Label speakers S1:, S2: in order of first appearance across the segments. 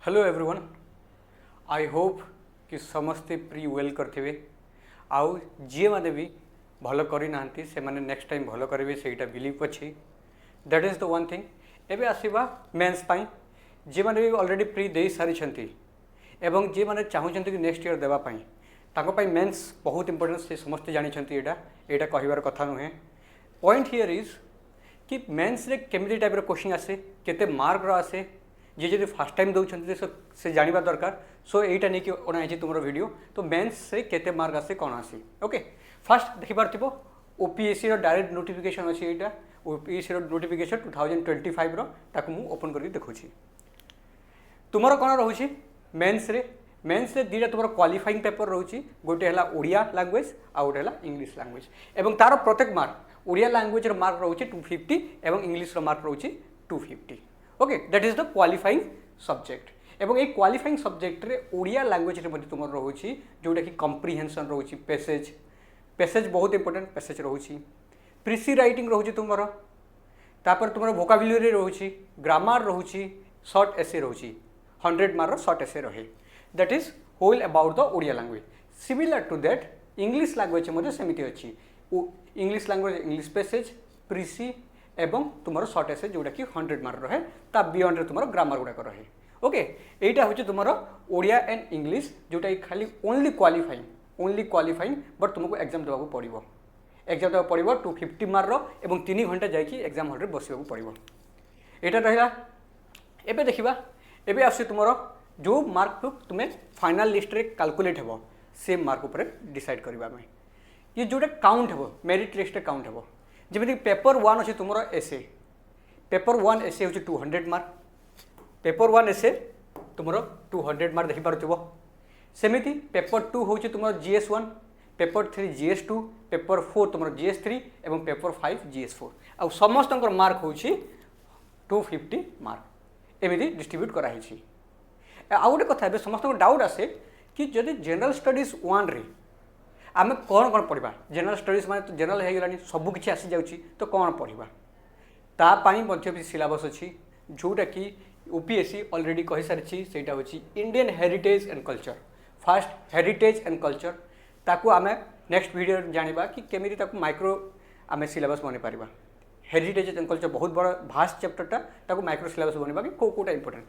S1: Hello everyone. I hope कि समस्ते pre well करथिबे आउ जी माने भी भल करि नांती से माने नेक्स्ट टाइम भल करेंगे सेटा बिलीव अछि। That is the one thing. एबे आसीबा मेंस पाई जे माने भी ऑलरेडी प्री दे सारी छंती एवं जे माने चाहुचंती कि नेक्स्ट ईयर देबा पाई ताको पाई मेंस बहुत इंपोर्टेंट से समस्ते जानि छंती। एटा कहिबार कथा नुहे। पॉइंट हियर इज कि मेंस रे केमिति टाइप रो क्वेश्चन आसे केते मार्क रो आसे जे जदि फर्स्ट टाइम दौरान से जानवा दरकार। सो यहीटा नहीं अणाई तुम वीडियो। तो मेंस से केते मार्क आसे कौन आसी ओके। फास्ट देखिपार ओपीएससी डायरेक्ट नोटिफिकेशन अच्छी यहाँ ओपीएससी नोटिफिकेशन 2025 ताकू मु ओपन करके देखुची। तुमर कौन रोचे मेंस रे दीटा तुम क्वालिफाइंग पेपर रोचे गोटे है ओडिया लैंग्वेज आ गोटे है इंग्लिश लैंग्वेज एवं तार प्रत्येक मार्क ओडिया लैंग्वेज मार्क रोचे 250 एवं इंग्लिश मार्क रोचे 250 okay. That is the qualifying subject एवं ये क्वालिफाइंग सब्जेक्ट रे ओडिया लैंग्वेज रे तुम रोचे जोटा कि कंप्रिहेंशन रोचे पैसेज बहुत इंपोर्टेंट पैसेज रोचे प्रीसी राइटिंग रोचे तुमर तापर तुम वोकाबुलरी रोचे ग्रामर रोचे शॉर्ट एसे रोचे 100 मार्क शॉर्ट एसे रहे। That is whole about the Odia language. Similar to that English language सेमती अच्छी English language English passage precis एवं तुम शॉर्ट एसे जोटा कि 100 मार्क रहे ता बियॉन्ड तुम ग्रामर गुड़ाक रहे ओके। यहाँ हूँ तुम ओडिया एंड इंग्लिश जोटा कि खाली ओनली क्वालिफाइंग बट तुमको एग्जाम देवा पड़ो एग्जाम देवा पड़ो 250 मार्क एवं 3 घंटा जाकि एग्जाम हॉल में बसवा पड़ो। यहाँ रहा एबे देखा एबे आस तुम जो मार्क तुम्हें फाइनाल लिस्ट रे कैलकुलेट हो से मार्क उपर डिसाइड करवा ये जोटा काउंट हो मेरिट लिस्ट रे काउंट हो जमी पेपर 1 अच्छे तुम एसे पेपर 1 एसे हूँ 200 मार्क पेपर 1 एसे तुम 200 मार्क देखिपे सेमती पेपर 2 हूँ तुम GS1 पेपर 3 GS2 पेपर 4 तुम GS3 एवं पेपर 5 GS4 आ समस्त मार्क हूँ 250 मार्क एमती डिस्ट्रीब्यूट कराई। आउ गोटे कथा समस्त डाउट आसे कि जदि जनरल स्टडीज 1 रे आम कौन कौन पढ़ा जनरल स्टडीज माने तो जनरल हो गलानी सबकि आसी जाऊँगी तो कौन पढ़ा तापाई सिलेबस अच्छी जोटा कि यूपीएससी ऑलरेडी कही सारी सेटा होची Indian heritage and culture. Fast heritage and culture ताकू आमे नेक्स्ट वीडियो जानिबा कि केमिति ताकू माइक्रो आमे सिलेबस बने पारिबा। हेरिटेज एंड कल्चर बहुत बड़ा भास्ट चैप्टरटा ताकू माइक्रो सिलेबस बनवा कि कोटा important.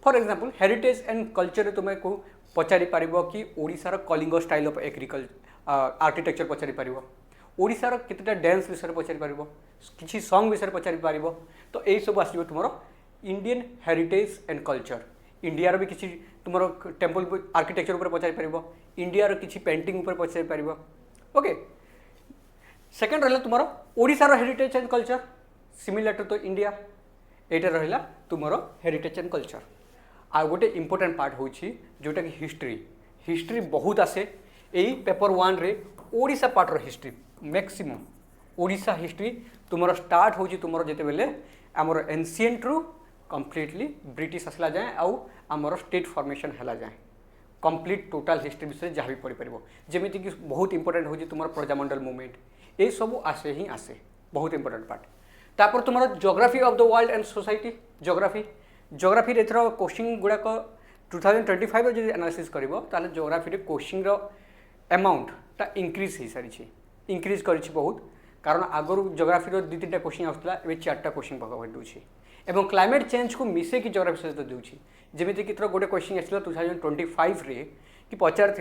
S1: For example heritage and culture तुम्हें को पचारि पारिबो कि ओडिशार Kalinga style of agriculture architecture पचारि पारिबो ओडिशार केतेटा डांस विषय पचारि पारिबो किछि सॉन्ग विषय पचारि पारिबो। तो यही सब आसीबो तुमरो Indian heritage and culture. India भी किसी तुम टेम्पल आर्किटेक्चर उपर पचारि पारिबो इंडिया किसी पेंटिंग उपर पचारि पारिबो ओके। सेकंड रहा तुम ओडिशार heritage and culture similar to तो इंडिया एटा रहा तुम हेरिटेज एंड कल्चर। आ गोटे इंपोर्टेंट पार्ट हो जोटा कि हिस्ट्री बहुत आसे यही पेपर 1 रे ओडिशा पार्ट रो हिस्ट्री मैक्सिमम ओडिशा हिस्ट्री तुम स्टार्ट हो तुम जिते बेले आमर एनसीएंट रु कंप्लीटली ब्रिटिश आसला जाए आउ आमर स्टेट फॉर्मेशन है जाए कंप्लीट टोटाल हिस्ट्री विषय जहाँ भी पढ़ी पार जमीती कि बहुत इंपोर्टेंट हो तुम प्रजामंडल मूवमेंट ये सब आसे ही आसे बहुत इंपोर्टेंट पार्ट। तापर तुम geography of the world and society geography एथर क्वेश्चन गुड़ाक 2025 जो एनालिसिस कर ज्योग्राफी क्वेश्चन अमाउंटा इंक्रीज हो सारी इंक्रीज कर बहुत कारण आगु ज्योग्राफी 2-3टा क्वेश्चन आसला ए 4टा क्वेश्चन पकड़ दूसरी एवं क्लाइमेट चेंज को मिसेक ज्योग्राफी सहित दूसरी जमीती कि गोटे क्वेश्चन आसला 2025 रे कि पचार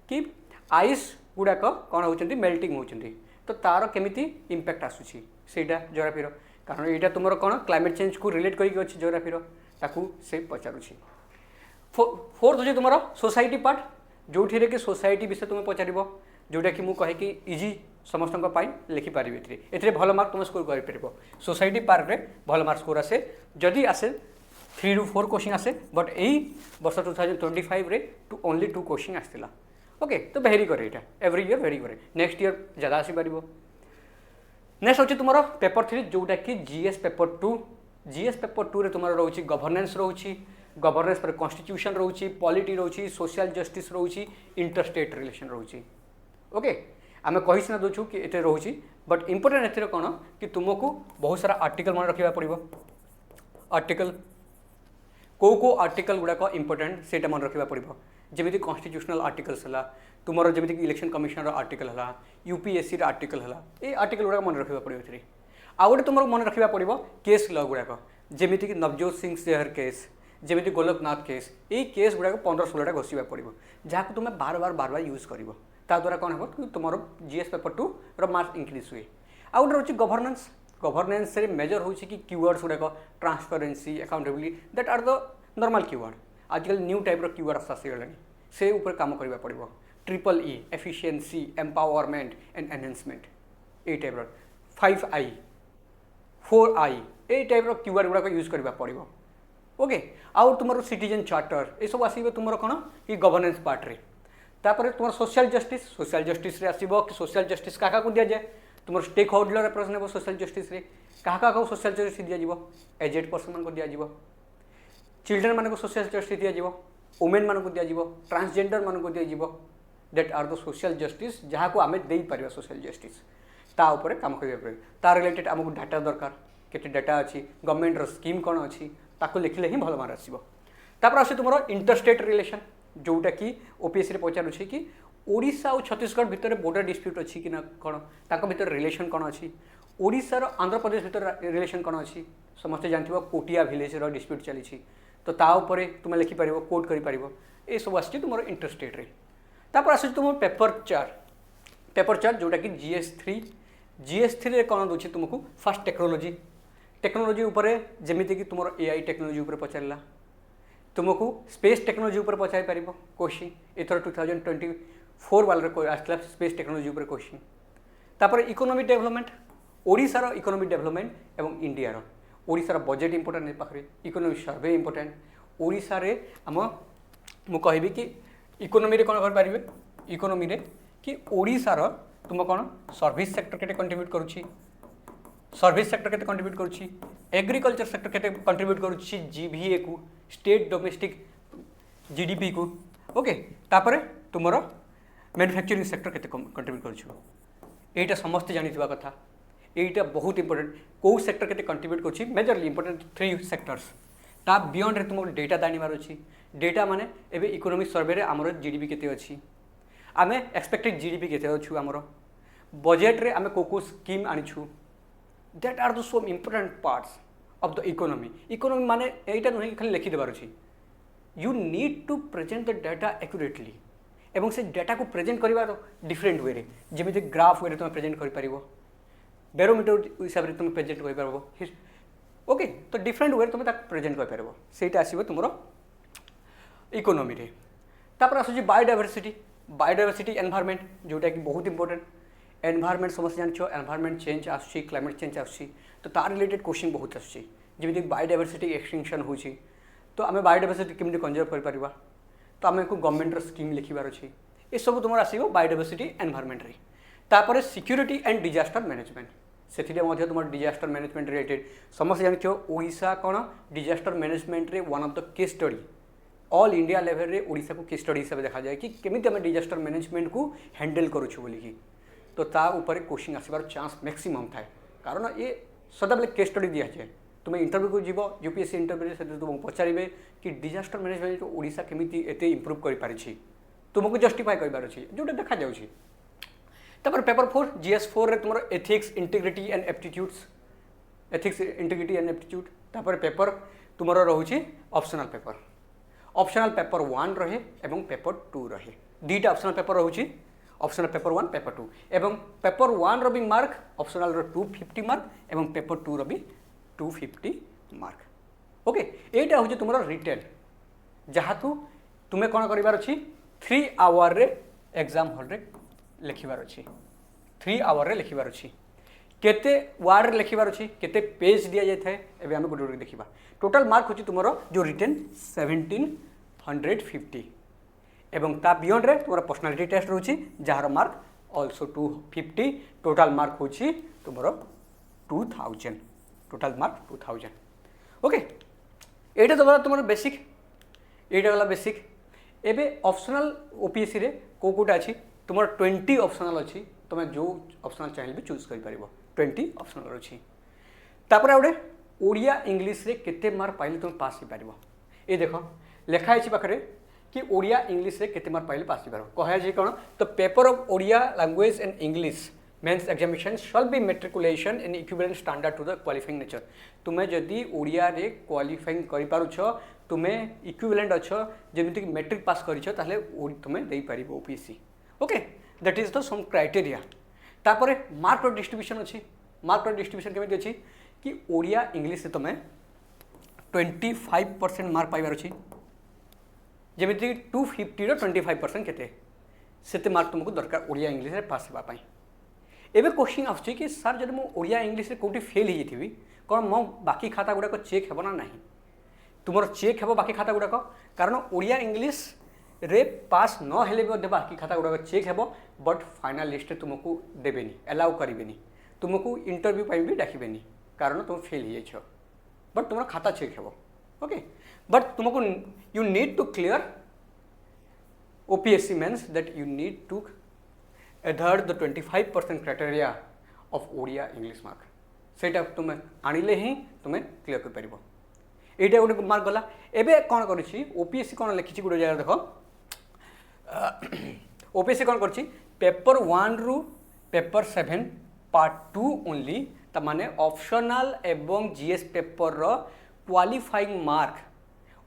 S1: कि आइस गुड़ाक कौन होती मेल्टिंग होती तो तार केमिति इंपैक्ट आसूसी सेटा ज्योग्राफी कारण यहाँ तुम कौन क्लाइमेट चेंज को रिलेट करके अच्छी ज्योग्राफी ताकू से पचारुची। फोर्थ हो तुम सोसाइटी पार्ट जो कि सोसाइटी विषय तुम पचार जोटा कि मुझे कहे इजी समस्त लिखिपारि ए भल मार्क तुम स्कोर कर सोसाइटी पार्ट रे भल मार्क स्कोर आसे जदि आसे 3 to 4 क्वेश्चन आसे बट यही वर्ष 2025 रे ओनली 2 क्वेश्चन आसला ओके। तो भेरी करे यहाँ एवरी ईयर भेरी करे नेक्स्ट ईयर ज़्यादा आसीपार। नेक्स्ट हूँ तुम पेपर 3 जोटा कि जीएस पेपर 2 रे तुम रोचे गवर्नेंस रोचे गवर्नेंस पर कॉन्स्टिट्यूशन रोचे पॉलिटी रोचे सोशल जस्टिस रोचे इंटरस्टेट रिलेशन रोचे ओके। आम कही सीना दूँ कि ये रोचे बट इंपोर्टेंट ए कौन कि तुमको बहुत सारा आर्टिकल मन रखा पड़ो आर्टिकल को आर्टिकल गुड़ाक इंपोर्टेंट से मन रखा पड़ो जमी कन्स्टिट्यूशनल आर्टिकल्स है तुम जमी इलेक्शन कमिशन आर्टिकल है यूपीएससी आर्टिकल है ये आर्टिकल गुड़ाक मन रखा पड़ो ये आउ गए तुम मन रखा पड़ो केस लॉ गुड़ाक जमीक नवजोत सिंह सेहर केस जमी गोलकनाथ केस ये केस गुड़ाक 15-16टा घोषा पड़ो जहाँ तुम्हें बार बार यूज कर द्वारा कौन हम तुम जीएस पेपर 2 मार्क्स इंक्रीज हुए आउ गए रोचे गवर्नेंस गवर्नेंस रे मेजर हो कि कीवर्ड्स गुड़ाक transparency accountability that are the normal keyword आजकल न्यू टाइप कीवर्ड्स आसीगला से ऊपर काम करने पड़ो triple E efficiency empowerment and enhancement ये टाइप 5I 4I ये टाइप कीवर्ड गुड़ाक यूज करने पड़ो ओके आउ तुम सिटीजन चार्टर ये सब आसो तुम कौन कि गवर्नेंस पार्ट रे तापर तुम सोशल जस्टिस आसो कि सोशल जस्टिस क्या दि जाए तुम stakeholder represent social justice क्या सोशल जस्टिस दिज्व एजेड पर्सन मान दिज्व चिल्ड्रेन मान सोशल जस्टिस दिज्व वुमेन मान दिज्व ट्रांसजेंडर मान दिज्व that are the social justice जहाँ को आम दे पार सोशल जस्टिस ता ऊपर काम करें तार रिलेटेड आमको डाटा दरकार केते डाटा अच्छी गवर्नमेंट स्कीम कौन अच्छी ताको लिखिले ही भल मार्क आसो तापर आस तुम इंटरस्टेट रिलेशन जोटा कि ओपीएससी पचारूँ कि ओडिशा और छत्तीसगढ़ भितर बॉर्डर डिस्प्यूट अच्छी कि ना कौन ताको भितर रिलेशन कौन अच्छी ओडिशार आंध्र प्रदेश भितर रिलेशन कौन अच्छी समस्ते जानते कोटिया विलेज डिस्प्यूट चली तो ताऊपर तुम लिखिपार कोट कर ये सब आस तुम इंटरस्टेट रे तापर आस तुम पेपर 4 जोटा कि GS3 कौन दूसरी तुमको फास्ट टेक्नोलोजी उपरे जमीती कि तुम AI टेक्नोलोजी उपर पचारा तुमको स्पेस टेक्नोलोजी उपर पचारि पार क्वेश्चन एथर 2024 वाला आसला स्पेस टेक्नोलोजी उपर क्वेश्चन तापर इकोनॉमिक डेवलपमेंट ओडिशार इकोनॉमिक डेवलपमेंट एवं इंडियार ओडिशार बजेट इंपोर्टेंट पाखे इकोनॉमिक सर्वे इंपोर्टेंट ओडिशा रे आम मु कहबी कि इकोनॉमी रे कौन कर पारे इकोनॉमी रे कि ओडिशार तुम कौन सर्विस सेक्टर केते कंट्रीब्यूट करुछि सर्विस सेक्टर केते कंट्रीब्यूट करुछि एग्रीकल्चर सेक्टर केते कंट्रीब्यूट करुछि जीभीए को स्टेट डोमेस्टिक जीडीपी को ओके तापर तुमर मैन्युफैक्चरिंग सेक्टर केते कंट्रीब्यूट करुछु एटा समस्त जानिथिबा कथा एटा बहुत इंपोर्टेंट को सेक्टर केते कंट्रीब्यूट करुछि मेजरली इंपोर्टेंट 3 सेक्टर्स ता बियॉन्ड रे तुमको डेटा दानिबार अछि डेटा माने एबे इकोनॉमिक सर्वे रे हमर जीडीपी केते अछि आमे एक्सपेक्टेड जीडीपी केते अछि हमर बजेट रे आमे को स्कीम आनिछु that are the so important parts of the economy माने एटा नहीं खाली लिखि देबार अछि you need to present the data accurately एवं से डाटा को प्रेजेंट करबार डिफरेंट वे रे जेमिति ग्राफ वे रे तुम प्रेजेंट कर पारिबो बैरोमीटर हिसाब रे तुम प्रेजेंट कर पारबो ओके तो डिफरेंट वे तुम प्रेजेंट कर पारबो सेटा आसीबो तुमरो इकोनॉमी रे तापर आसुची बायोडायवर्सिटी एनवायरनमेंट जोटा कि बहुत इंपोर्टेंट एनवायरनमेंट समस्त जानिछो एनवायरनमेंट चेंज आसुची क्लाइमेट चेंज आसुची तो तार रिलेटेड क्वेश्चन बहुत आसुची जेमिति बायोडायवर्सिटी एक्सटिंक्शन होची तो आम बायोडायवर्सिटी केमि कंजर्व कर पारिबा तो आम को गवर्नमेंट स्कीम लिखिबार अछि ये सब तुम आसीबो बायोडायवर्सिटी एनवायरनमेंट रे तापर सिक्यूरिटी एंड डिजास्टर मैनेजमेंट से तुम डिजास्टर मैनेजमेंट रिलेटेड समस्त जानिछो ओडिशा कौन डिजास्टर मैनेजमेंट रे one of the case study all India level रे ओडिशा को केस स्टडी हिसाब देखा जाए कि केमिति आम डिजास्टर मैनेजमेंट को हैंडल करूछु बोलिकी तो ता ऊपर क्वेश्चन आसबार चांस मैक्सिमम थाए कारण ये सदाबले केस स्टडी दि जाए तुम इंटरव्यू को जीव यूपीएससी इंटरव्यू से तुमको पचारे कि डिजास्टर मैनेजमेंट ओडिशा केमिति एते इंप्रूव कर पारिछि तुमको जस्टिफाई करबार अछि जोटा देखा जाउछि तापर पेपर 4 GS4 रे तुम एथिक्स इंटीग्रिटी एंड एप्टीट्यूड्स तापर पेपर तुम रोचे ऑप्शनल पेपर 1 रहे एवं पेपर 2 रहे दुईटा ऑप्शनल पेपर रोचे ऑप्शनल पेपर 1 पेपर 2 एवं पेपर 1 रो भी मार्क ऑप्शनल रो 250 मार्क एवं पेपर 2 रो भी 250 मार्क ओके एटा हो तुम रिटेन जहाँ तुम्हें कौन करार अच्छी 3 आवर रे एग्जाम हॉल रे लिखिबार अच्छी 3 आवर रे लिखिबार अच्छी केते वार्ड लिखिबार अच्छी केते पेज दिया जाए थाए एबे आमे गोटे गोटे देखिबा टोटल मार्क होची तुमरो जो रिटेन 1750 एवं ता बियॉन्ड रे तुमरो पर्सनालिटी टेस्ट रहउची जहार मार्क आल्सो 250 टोटल मार्क होची तुमरो 2000 टोटल मार्क 2000 ओके एटा तो तुमरो बेसिक एटा वाला बेसिक एबे ऑप्शनल ओपीएससी रे कोटा अछि तुम 20 ऑप्शनल अच्छी तुम जो ऑप्शनल चाहिए भी चूज कर 20 ऑप्शनल अच्छी तापर गोटे ओडिया इंग्लिश रे केते मार्क पाइले तुम पास हो पार ये देख लिखाई पाखे कि ओडिया इंग्लिश रे केते मार्क पाइले पास पार कहे कौन तो paper of Odia language and English mains examination shall be matriculation in equivalent standard to the qualifying nature तुम्हें जदि ओडिया रे क्वालिफाइंग कर पारुछ तुम्हें इक्विवेलेंट अच्छ जमीक मेट्रिक पास कर तुम्हें दे पार OPSC okay that is the some criteria तापर मार्क डिस्ट्रीब्यूशन अच्छी मार्क डिस्ट्रीब्यूशन केमी अच्छी कि ओडिया इंग्लिश से तुम्हें 25% मार्क पाइबार अच्छी जमी 250 25% केते सेते मार्क तुमको दरकार ओडिया इंग्लिश रे पास होगा एबे क्वेश्चन आसुची कि सर जब मु ओडिया इंग्लिश रे कोठी फेल ही थी कौन मो बाकी खाता गुड़ाक चेक हेबो ना नहीं तुमर चेक हेबो बाकी खाता गुड़ाक कारण ओडिया इंग्लिश रे पास न हेले भी बाकी खाता गुड़ाक चेक हेबो बट फाइनल लिस्ट तुमको देबेनी अलाउ करेनि तुमको इंटरव्यू पाई भी डाकबेनी कारण तुम फेल ही जाइछ बट तुम खाता चेक हेबो ओके बट तुमको you need to clear OPSC means that you need to adhere the 25% criteria of Odia English mark सेटा तुम आनिले ही तुम्हें क्लियर कर पारिबो एटा गोटे मार्क गला एबे कोन करिछि ओपीएससी कोन लिखिछि गुडे जगह देखो ओपीएससी कोन करछि पेपर 1 रु पेपर 7 पार्ट 2 ओनली त माने ऑप्शनल एवं जीएस पेपर रो क्वालिफाइंग मार्क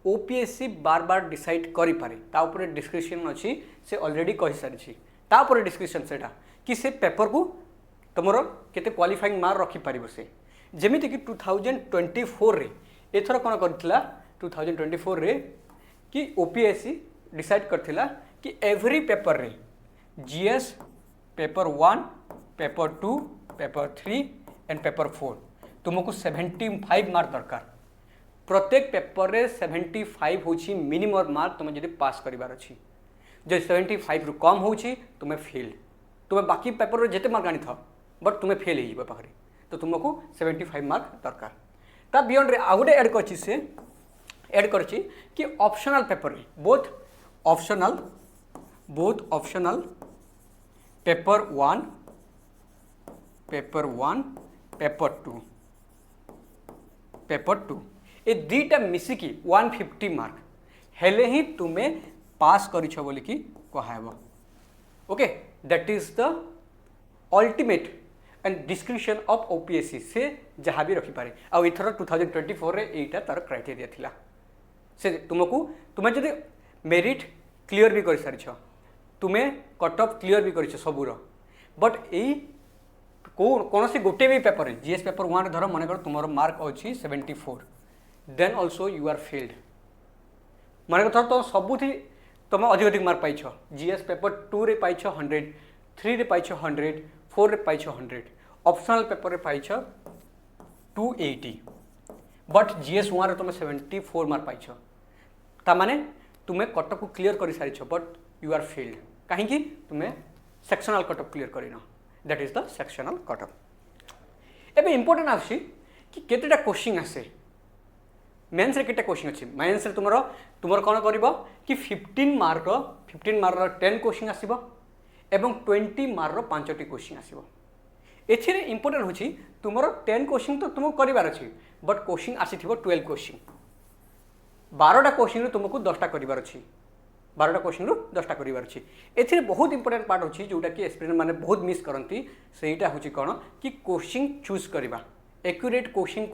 S1: ओपीएससी बार बार डिसाइड करि पारे ता ऊपर डिस्क्रिप्शन अछि से ऑलरेडी कहि सारिछि ता ऊपर डिस्क्रिप्शन सेटा कि से पेपर को तुमरो केते क्वालिफाइंग मार्क रखि पारिबो से जेमिति कि 2024 रे एथर कोन करथिला 2024 रे कि ओपीएससी डिसाइड करथिला कि एवरी पेपर रे GS paper 1 paper 2 paper 3 and paper 4 तुमको 75 मार्क दरकार प्रत्येक पेपर रे 75 होची मिनिमम मार्क तुम जदि पास करिवार अछि जो 75 रु कम होची तुम्हें फेल तुम्हें बाकी पेपर रे जेते मार्क आनी था बट तुम्हें फेल ही जीवा पाखरे तो तुमको 75 मार्क दरकार ता बियॉन्ड रे आ गुटे ऐड करछि से ऐड करछि कि ऑप्शनल पेपर रे बोथ ऑप्शनल पेपर 1 पेपर 2 ए दीटा मिसिकी 150 मार्क हेले ही तुम्हें पास करिछ बोली कि कहब okay that is the ultimate and description of OPSC से जहाँ भी रखिपारे आउ इथर 2024 रे एटा तार क्राइटेरिया थिला से तुमको तुम्हें जदि मेरिट क्लियर भी कर सारिछ तुम्हें कट ऑफ क्लियर भी करिछ सबुर बट एई कौन सी गोटे भी पेपर है जीएस पेपर 1 धर मन कर तुम मार्क अच्छी 74 then also you are failed मन कर तो सबुथी तुम अधिक मार्क पाइछ जीएस पेपर 2 रे पाइछ 100 3 रे पाइछ 100 4 रे पाइछ 100 ऑप्शनल पेपर रे पाइछ 280 बट जीएस 1 रे तुम 74 मार्क पाइछ ता माने तुम्हें कट को क्लियर कर सारी बट यू आर फेल्ड कहीं तुम्हें सेक्शनल कट क्लियर करना that is the sectional cut एबे इंपोर्टेंट आसी कि केतेटा क्वेश्चन आसे मेन्स रे केटा क्वेश्चन अच्छी मेन्स रे तुमर कौन कर कि 15 मार्क 10 क्वेश्चन आसब एवं 20 मार्क 5टी क्वेश्चन आसब एथिरे इंपोर्टेंट होची तुमर 10 क्वेश्चन तो तुमको करिवार अछि बट क्वेश्चन आसीथिबो 12 क्वेश्चन 12टा क्वेश्चन तुमको 10टा करिवार अछि 12टा क्वेश्चन रु 10टा करिवार अछि एथिरे बहुत इंपोर्टेंट पार्ट होची जोटा कि एस्पिरेंट माने बहुत मिस करंती सेटा होची कोन कि क्वेश्चन चूज करबा एक्यूरेट क्वेश्चन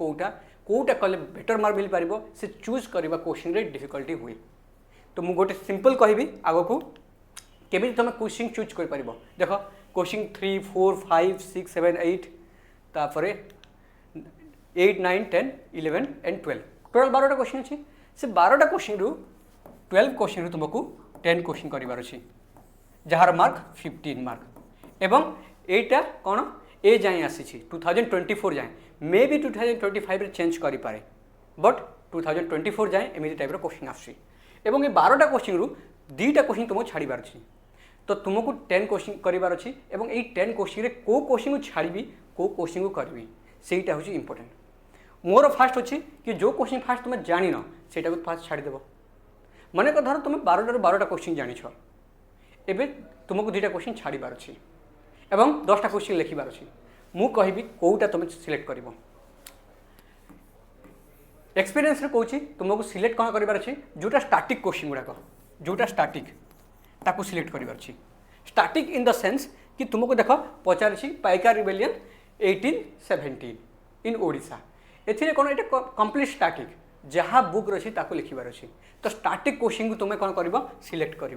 S1: कोटा कले बेटर मार्क मिल पारिबो से चूज करबा क्वेश्चन रे डिफिकल्टी हुए तो मु गोटे सिंपल कहबी आगो को केबे तुम क्वेश्चन चूज कर पारिबो देखो क्वेश्चन 3 4 5 6 7 8 तापरे 8 9 10 11 एंड 12 टोटल 12टा क्वेश्चन अछि से 12टा क्वेश्चन रु 12 क्वेश्चन रु तुमको 10 क्वेश्चन करिवार अछि जहार मार्क 15 मार्क एवं एटा कोन ए जाए आसी 2024 जाए मे भी 2025 रे चेंज करि पारे बट 2024 जाए एमि टाइप रो क्वेश्चन आसी एवं ए 12टा क्वेश्चन रु 2टा क्वेश्चन तुमको छाड़ीबार अछि तो तुमको 10 क्वेश्चन करिवार अछि एवं ए 10 क्वेश्चन रे को क्वेश्चन को छाड़ीबी को क्वेश्चन को करबी सेटा होची इंपोर्टेंट मोर फास्ट अछि कि जो क्वेश्चन फास्ट तुम जानि न सेटा को फास्ट छाड़ी देबो माने को धर तुम 12टा रो 12टा क्वेश्चन जानि छ एबे तुमको 2टा क्वेश्चन छाड़ीबार अछि एवं 10टा क्वेश्चन लिखिबार अछि मु कहबी कोउटा तुम सिलेक्ट करिवो एक्सपीरियंस रे कहूँ तुमको सिलेक्ट कौन कर जोटा स्टाटिक क्वेश्चन गुड़ाक जोटा स्टाटिक ताकू सिलेक्ट कर स्टाटिक इन द सेंस कि तुमको देख पचार पाइका रिबेलियन 1817 इन ओडिशा एथिरे कौन ये कंप्लीट स्टाटिक जहाँ बुक रही लिखिबार अच्छी तो स्टाटिक क्वेश्चन को तुम कौन कर सिलेक्ट कर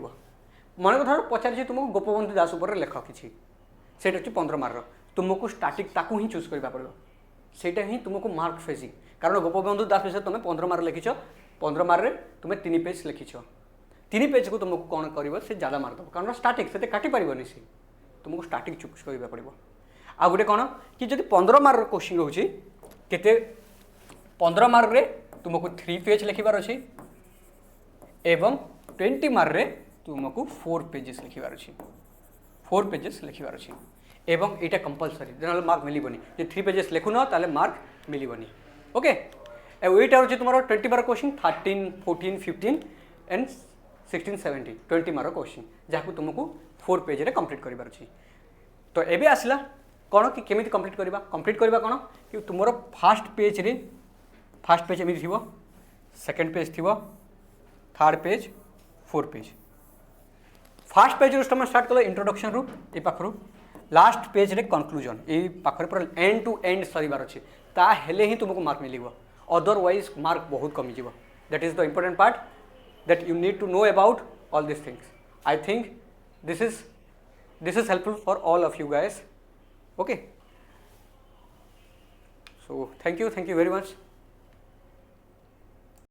S1: मन कथा पचार तुमको गोपबंधु दास उपर लेख कि से 15 मार्क तुमको स्टाटिक ताकू ही चूज करने पड़ो सेटा ही तुमको मार्क फेजिंग कारण गोपबंधु दास विषय तुम 15 मार्क लिखिछ 15 मार्क तुम 3 पेज लिखिछ 3 पेज को तुमको कौन कर से ज्यादा मार्क दब कारण स्टाटिक से काटि पारनी सी तुमको स्टाटिक चूज करने पड़ो आ गोटे कौन कि जब 15 मार्क क्वेश्चन रोचे केते 15 मार्क रे तुमको 3 पेज लिखिबार अच्छी एवं 20 मार्क रे तुमको 4 पेजेस लिखिबार अच्छी 4 पेजेस लिखिबार अच्छी एवं यहाँ कंपलसरी ना मार्क मिलबनी जे 3 पेजेस लिखुन ताले मार्क मिलबनी ओके एटा हूँ तुम 20 mark question 13 14 15 and 16 17 20 mark question जहाँ तुमको 4 पेज रे कंप्लीट करिबार अछि तो एबे आसला कौन कि केमिति कंप्लीट करबा कौन कि तुम फास्ट पेज एमती थी सेकेंड पेज थी third page 4 page fast page रू तुम स्टार्ट कल इंट्रोडक्शन रू ए पाखरु लास्ट पेज रे कंक्लूजन ये पाखरे पूरा एंड टू एंड सरीबार अच्छे ताहेले ही तुमको मार्क मिल अदरवाइज मार्क बहुत कमी जीव that is the important part that you need to know about all this things I think this is helpful for all of you guys okay so thank you very much